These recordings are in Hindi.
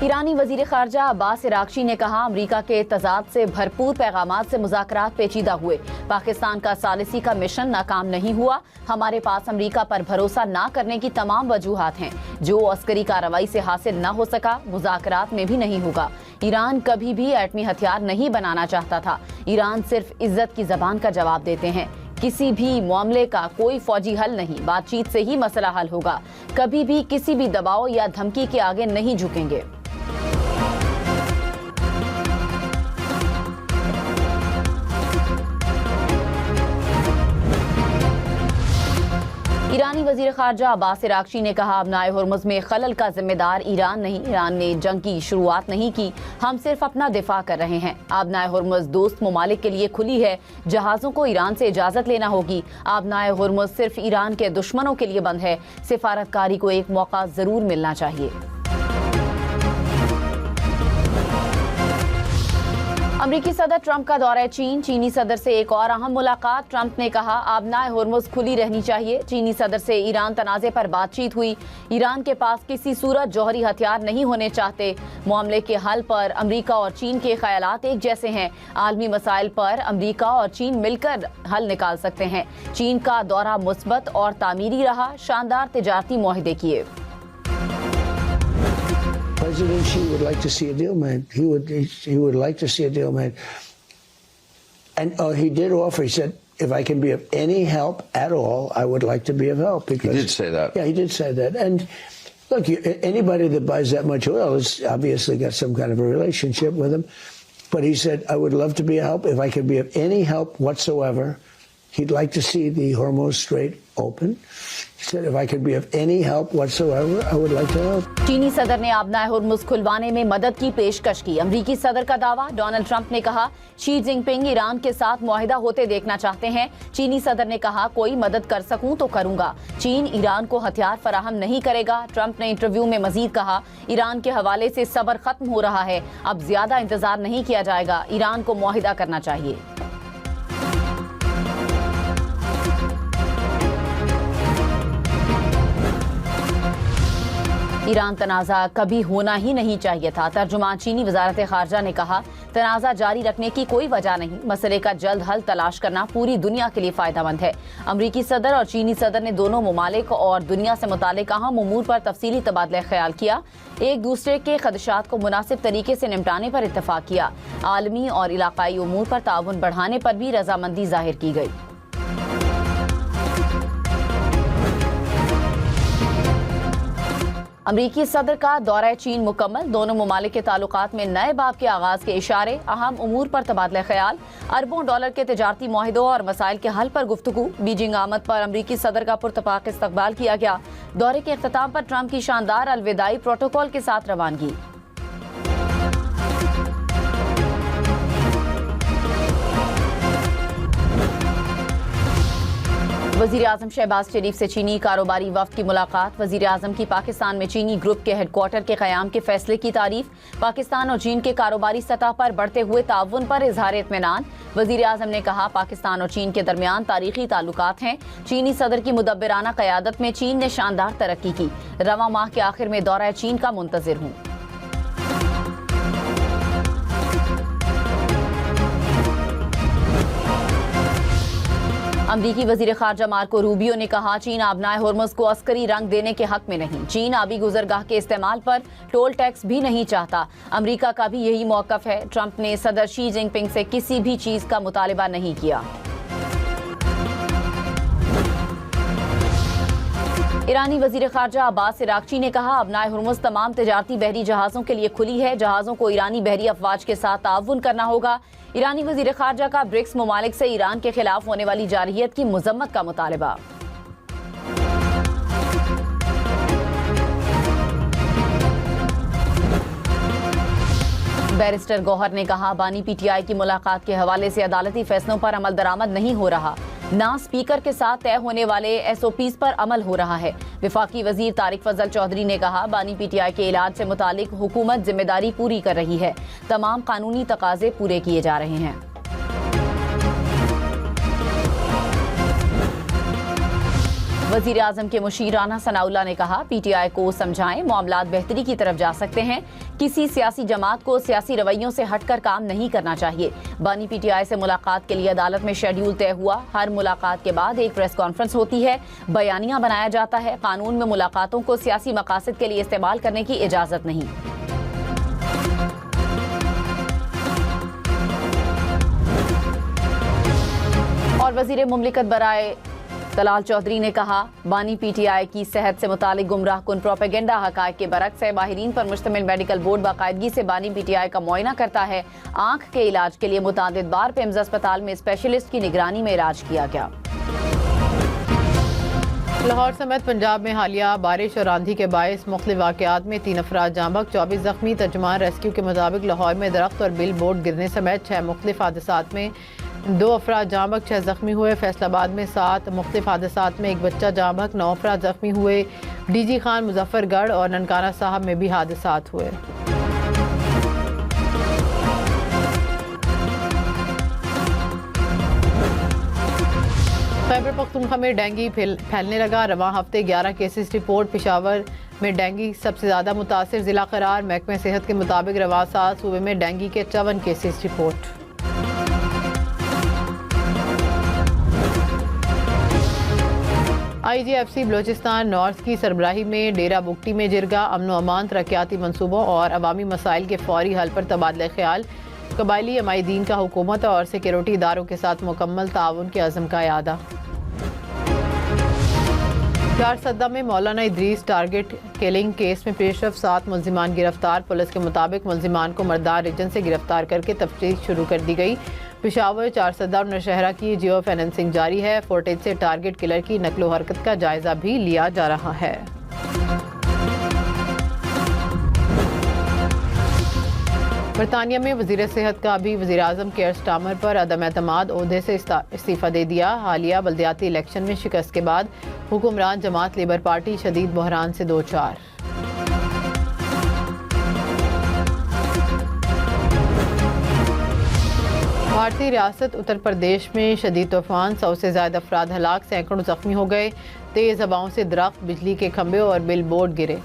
ईरानी वजीर खारजा अब्बास इराक्ची ने कहा, अमरीका के तजाद से भरपूर पैगामात से मुज़ाकरात पेचीदा हुए। पाकिस्तान का सालिसी का मिशन नाकाम नहीं हुआ। हमारे पास अमरीका पर भरोसा न करने की तमाम वजूहात हैं। जो अस्करी कार्रवाई से हासिल न हो सका, मुज़ाकरात में भी नहीं होगा। ईरान कभी भी एटमी हथियार नहीं बनाना चाहता था। ईरान सिर्फ इज्जत की जबान का जवाब देते हैं। किसी भी मामले का कोई फौजी हल नहीं, बातचीत से ही मसला हल होगा। कभी भी किसी भी दबाव या धमकी के आगे नहीं झुकेंगे। ईरानी वजीर खारजा अब्बास इराक्ची ने कहा, अबनाए हुर्मुज़ में खलल का जिम्मेदार ईरान नहीं। ईरान ने जंग की शुरुआत नहीं की, हम सिर्फ अपना दिफा कर रहे हैं। अबनाए हुर्मुज़ दोस्त ममालिक के लिए खुली है। जहाज़ों को ईरान से इजाज़त लेना होगी। अबनाए हुर्मुज़ सिर्फ ईरान के दुश्मनों के लिए बंद है। सिफारतकारी को एक मौका ज़रूर मिलना चाहिए। अमरीकी सदर ट्रंप का दौरा चीन, चीनी सदर से एक और अहम मुलाकात। ट्रंप ने कहा, अबनाए हुर्मुज़ खुली रहनी चाहिए। चीनी सदर से ईरान तनाज़े पर बातचीत हुई। ईरान के पास किसी सूरत जौहरी हथियार नहीं होने चाहते। मामले के हल पर अमरीका और चीन के ख्यालात एक जैसे हैं। आलमी मसाइल पर अमरीका और चीन मिलकर हल निकाल सकते हैं। चीन का दौरा मुस्बत और तामीरी रहा। शानदार तिजारती मुआहदे किए। President Xi would like to see a deal made. He would like to see a deal made. And he did offer. He said, if I can be of any help at all, I would like to be of help. Because, he did say that. Yeah, he did say that. And look, anybody that buys that much oil has obviously got some kind of a relationship with him. But he said, I would love to be a help. If I could be of any help whatsoever, he'd like to see the Hormuz Strait open. He said, if I could be of any help whatsoever, I would like to help. चीनी सदर ने अबनाए हुर्मुज़ खुलवाने में मदद की पेशकश की। अमरीकी सदर का दावा। डोनाल्ड ट्रंप ने कहा, शी जिनपिंग ईरान के साथ मुआहिदा होते देखना चाहते हैं। चीनी सदर ने कहा, कोई मदद कर सकूं तो करूंगा। चीन ईरान को हथियार फराहम नहीं करेगा। ट्रंप ने इंटरव्यू में मजीद कहा, ईरान के हवाले से सब्र खत्म हो रहा है। अब ज्यादा इंतजार नहीं किया जाएगा। ईरान को मुआहिदा करना चाहिए। ईरान तनाज़ा कभी होना ही नहीं चाहिए था। तर्जुमान चीनी वजारत खारजा ने कहा, तनाज़ा जारी रखने की कोई वजह नहीं। मसले का जल्द हल तलाश करना पूरी दुनिया के लिए फ़ायदेमंद है। अमरीकी सदर और चीनी सदर ने दोनों ममालिक और दुनिया से मुताल्लिक़ अहम उमूर पर तफसीली तबादला ख्याल किया। एक दूसरे के खदशात को मुनासिब तरीके से निपटाने पर इत्तफाक किया। आलमी और इलाकाई उमूर पर ताउन बढ़ाने पर भी रजामंदी जाहिर की गई। अमरीकी सदर का दौरा चीन मुकम्मल। दोनों ममालिक के ताल्लुकात में नए बाब के आगाज के इशारे। अहम उमूर पर तबादला ख्याल। अरबों डॉलर के तिजारती मुआहिदों और मसाइल के हल पर गुफ्तगू। बीजिंग आमद पर अमरीकी सदर का पुरतपाक इस्तकबाल किया गया। दौरे के अख्ताम पर ट्रंप की शानदार अलविदाई प्रोटोकॉल के साथ रवानगी। वज़ीर आज़म शहबाज शरीफ से चीनी कारोबारी वफ्द की मुलाकात। वज़ीर आज़म की पाकिस्तान में चीनी ग्रुप के हेडक्वार्टर के क़याम के फैसले की तारीफ। पाकिस्तान और चीन के कारोबारी सतह पर बढ़ते हुए ताउन पर इजहार इत्मीनान। वज़ीर आज़म ने कहा, पाकिस्तान और चीन के दरमियान तारीखी ताल्लुकात हैं। चीनी सदर की मुदब्बिराना क़यादत में चीन ने शानदार तरक्की की। रवां माह के आखिर में दौरा चीन का मुंतज़िर हूँ। अमरीकी वजीर खारजा मार्को रूबियो ने कहा, चीन अबनाए हुर्मुज़ को अस्करी रंग देने के हक में नहीं। चीन आबी गुजरगाह के इस्तेमाल पर टोल टैक्स भी नहीं चाहता। अमरीका का भी यही मौक़िफ़ है। ट्रंप ने सदर शी जिनपिंग से किसी भी चीज़ का मुतालिबा नहीं किया। ईरानी वजीर खारजा अब्बास इराक्ची ने कहा, अबनाए हुर्मुज़ तमाम तिजारती बहरी जहाज़ों के लिए खुली है। जहाज़ों को ईरानी बहरी अफवाज के साथ ताउन करना होगा। ईरानी वजीर खारजा का ब्रिक्स ममालिक से ईरान के खिलाफ होने वाली जारहियत की मजम्मत का मुतालबा। बैरिस्टर गौहर ने कहा, बानी पीटीआई की मुलाकात के हवाले से अदालती फैसलों पर अमल दरामद नहीं हो रहा। ना स्पीकर के साथ तय होने वाले SOPs पर अमल हो रहा है। विफाकी वजीर तारिक फजल चौधरी ने कहा, बानी पीटीआई के इलाज से मुतालिक हुकूमत जिम्मेदारी पूरी कर रही है। तमाम कानूनी तकाजे पूरे किए जा रहे हैं। वजीर आजम के मुशीर राना सनाउल्लाह ने कहा, PTI को समझाएं, मामलात बेहतरी की तरफ जा सकते हैं। किसी सियासी जमात को सियासी रवैयों से हटकर काम नहीं करना चाहिए। बानी PTI से मुलाकात के लिए अदालत में शेड्यूल तय हुआ। हर मुलाकात के बाद एक प्रेस कॉन्फ्रेंस होती है, बयानिया बनाया जाता है। कानून में मुलाकातों को सियासी मकासद के लिए इस्तेमाल करने की इजाजत नहीं। और वजीर मुमलिकत बराए तलाल चौधरी ने कहा, बानी PTI की सेहत से मुतालिक गुमराह कुन प्रोपेगेंडा हकायक के बरक्स है। माहिरीन पर मुश्तमिल मेडिकल बोर्ड बाकायदगी से बानी PTI का मुआयना करता है। आंख के इलाज के लिए मुतादिद बार पिम्स अस्पताल में स्पेशलिस्ट की निगरानी में इलाज किया गया। लाहौर समेत पंजाब में हालिया बारिश और आंधी के बायस मुख्तलिफ वाक़यात में 3 अफराद जाँ बहक, 24 जख्मी। तर्जुमान रेस्क्यू के मुताबिक लाहौर में दरख्त और बिल बोर्ड गिरने समेत 6 मुख्तलिफ हादसात में 2 अफराद जाँ बहक, 6 जख्मी हुए। फैसलाबाद में 7 मुख्तलिफ हादसात में 1 बच्चा जाँ बहक, 9 अफराद जख्मी हुए। DG खान मुजफ्फरगढ़ और ननकाना साहब में भी हादसात हुए। खैबर पख्तूनख्वा में डेंगू फैलने लगा। रवां हफ्ते 11 केसेस रिपोर्ट। पेशावर में डेंगू सबसे ज़्यादा मुतासिर ज़िला करार। महकमे सेहत के मुताबिक रवां साल सूबे में डेंगू के 54 cases report. IGFC Balochistan north की सरबराही में डेरा बुगटी में जिरगा। अमन व अमान, तरक्याती मनसूबों और अवामी मसाइल के फौरी हल पर तबादला ख्याल। कबायली अमायदीन का हुकूमत और सिक्योरिटी इदारों के साथ मुकम्मल ताउन के अज़म का यादा। चारसद्दा में मौलाना इदरीस टारगेट किलिंग केस में पेशरफ, 7 मुल्जिमान गिरफ्तार। पुलिस के मुताबिक मुल्जिमान को मर्दार रीजन से गिरफ्तार करके तफ्तीश शुरू कर दी गई। पेशावर, चारसद्दा और नौशहरा की जियो फाइनेंसिंग जारी है। फुटेज से टारगेट किलर की नकलो हरकत का जायजा भी लिया जा रहा है। बरतानिया में वजीर सेहत का भी वजीर आजम केयर स्टामर पर अदम एतमाद ओहदे से इस्तीफा दे दिया। हालिया बल्दियाती इलेक्शन में शिकस्त के बाद हुक्मरान जमात लेबर पार्टी शदीद बहरान से दो चार। भारतीय रियासत उत्तर प्रदेश में शदीद तूफान, 100 से ज्यादा अफराद हलाक, सैकड़ों जख्मी हो गए। तेज हवाओं से दरख्त, बिजली के खंभे और बिल बोर्ड गिरे।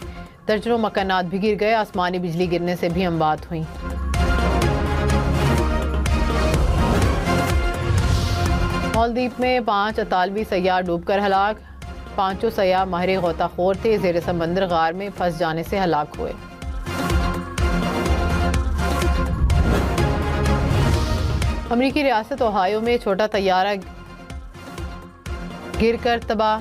दर्जनों मकानात भी गिर गए। आसमानी बिजली गिरने से भी अमवात हुई। मालदीव में 5 अतालवी सयाह डूबकर हलाक। 5 सयाह माहिर गोताखोर थे, ज़ेर समंदर गार में फंस जाने से हलाक हुए। अमरीकी रियासत ओहायो में छोटा तैयारा गिरकर तबाह,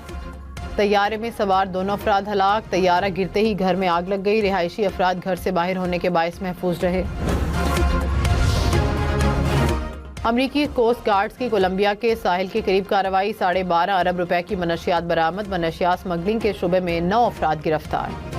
तैयारे में सवार दोनों अफराद हलाक। तैयारा गिरते ही घर में आग लग गई। रिहायशी अफराद घर से बाहर होने के बायस महफूज रहे। अमरीकी कोस्ट गार्ड्स की कोलंबिया के साहिल के करीब कार्रवाई। 12.5 अरब रुपए की मनशियात बरामद। मनशियात स्मगलिंग के शुबे में 9 अफराद गिरफ्तार।